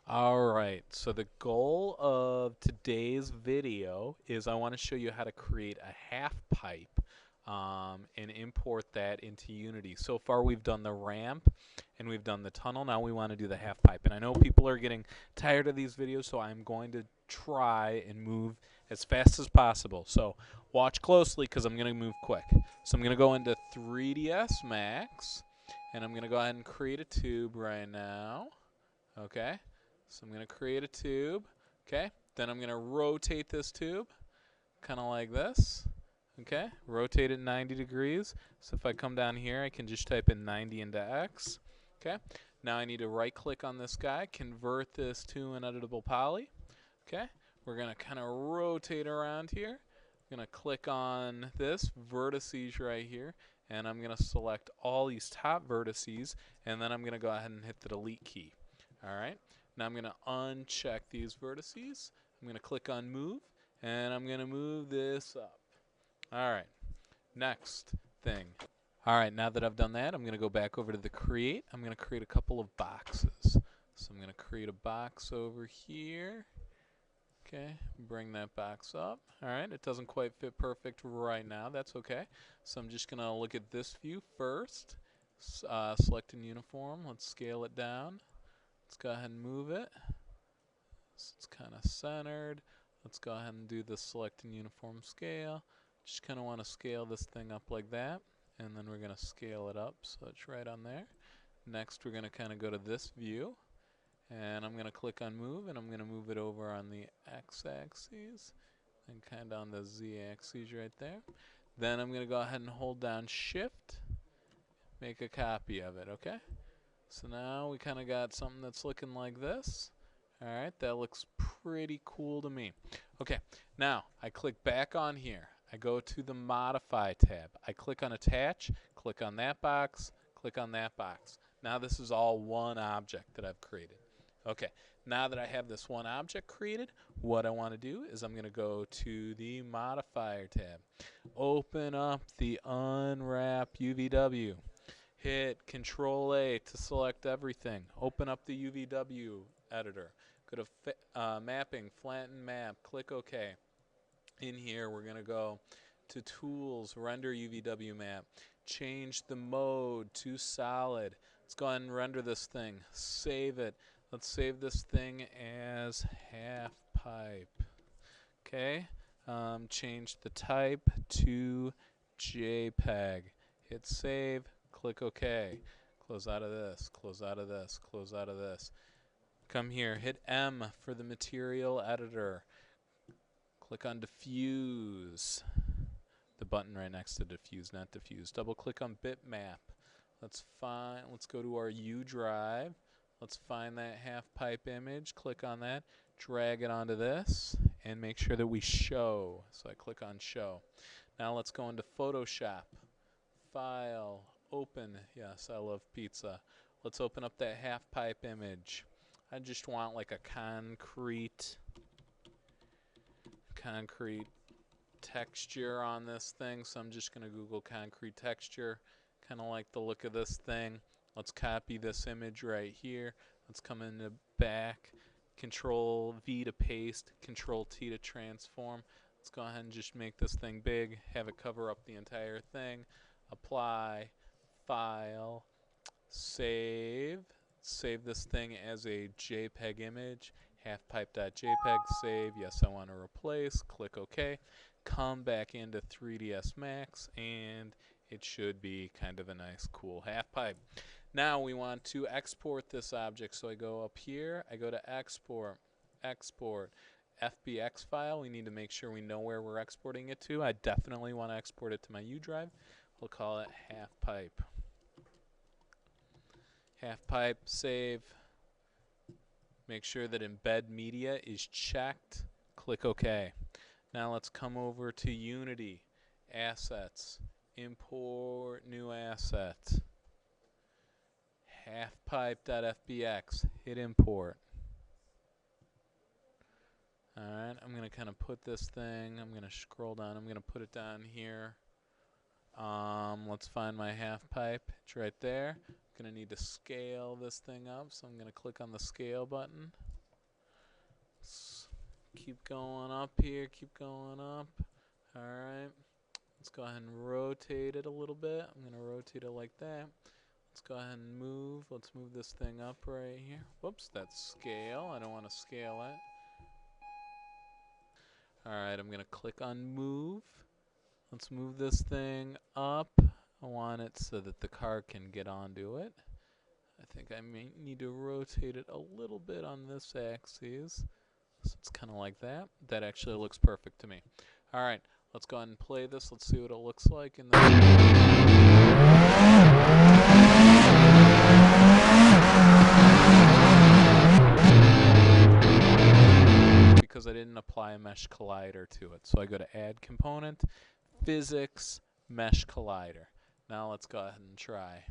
Alright, so the goal of today's video is I want to show you how to create a half pipe and import that into Unity. So far we've done the ramp and we've done the tunnel. Now we want to do the half pipe. And I know people are getting tired of these videos, so I'm going to try and move as fast as possible. So watch closely because I'm going to move quick. So I'm going to go into 3ds Max and I'm going to go ahead and create a tube right now. Okay. So I'm going to create a tube. Okay. Then I'm going to rotate this tube kind of like this. Okay. Rotate it 90 degrees. So if I come down here, I can just type in 90 into X. Okay. Now I need to right click on this guy, convert this to an editable poly. Okay. We're going to kind of rotate around here. I'm going to click on this vertices right here, and I'm going to select all these top vertices, and then I'm going to go ahead and hit the delete key. All right. Now I'm going to uncheck these vertices. I'm going to click on move, and I'm going to move this up. All right. Next thing. All right. Now that I've done that, I'm going to go back over to the create. I'm going to create a couple of boxes. So I'm going to create a box over here. Okay, bring that box up. All right, it doesn't quite fit perfect right now. That's okay. So I'm just going to look at this view first. Select in uniform. Let's scale it down. Let's go ahead and move it. So it's kind of centered. Let's go ahead and do the select in uniform scale. Just kind of want to scale this thing up like that. And then we're going to scale it up so it's right on there. Next, we're going to kind of go to this view. And I'm going to click on move, and I'm going to move it over on the x-axis and kind of on the z-axis right there. Then I'm going to go ahead and hold down shift, make a copy of it, okay? So now we kind of got something that's looking like this. All right, that looks pretty cool to me. Okay, now I click back on here. I go to the Modify tab. I click on Attach, click on that box, click on that box. Now this is all one object that I've created. Okay, now that I have this one object created, what I want to do is I'm going to go to the Modifier tab. Open up the Unwrap UVW. Hit Control A to select everything. Open up the UVW editor. Go to Mapping, Flatten Map, click OK. In here, we're going to go to Tools, Render UVW Map. Change the mode to solid. Let's go ahead and render this thing. Save it. Let's save this thing as half pipe. Okay. Change the type to JPEG. Hit save. Click OK. Close out of this. Close out of this. Close out of this. Come here. Hit M for the material editor. Click on diffuse. The button right next to diffuse, not diffuse. Double click on bitmap. Let's go to our U drive. Let's find that half pipe image. Click on that. Drag it onto this and make sure that we show. So I click on show. Now let's go into Photoshop. File, open. Yes, I love pizza. Let's open up that half pipe image. I just want like a concrete texture on this thing, so I'm just going to Google concrete texture. Kind of like the look of this thing. Let's copy this image right here. Let's come into back, Control V to paste, Control T to transform. Let's go ahead and just make this thing big, have it cover up the entire thing. Apply, file, save. Save this thing as a JPEG image. Halfpipe.jpg, save. Yes, I want to replace. Click OK. Come back into 3ds Max, and it should be kind of a nice, cool half pipe. Now we want to export this object. So I go up here. I go to Export, Export. FBX file. We need to make sure we know where we're exporting it to. I definitely want to export it to my U drive. We'll call it half pipe. Half pipe, save. Make sure that embed media is checked. Click OK. Now let's come over to Unity, Assets, Import New Asset, halfpipe.fbx, hit Import. Alright, I'm going to kind of put this thing, I'm going to scroll down, I'm going to put it down here. Let's find my half pipe. It's right there. I'm going to need to scale this thing up, so I'm going to click on the scale button. Keep going up here. Keep going up. All right. Let's go ahead and rotate it a little bit. I'm going to rotate it like that. Let's go ahead and move. Let's move this thing up right here. Whoops, that's scale. I don't want to scale it. Alright, I'm going to click on move. Let's move this thing up. I want it so that the car can get onto it. I think I may need to rotate it a little bit on this axis. So it's kind of like that. That actually looks perfect to me. Alright, let's go ahead and play this. Let's see what it looks like in the because I didn't apply a mesh collider to it. So I go to add component, physics, mesh collider. Now let's go ahead and try.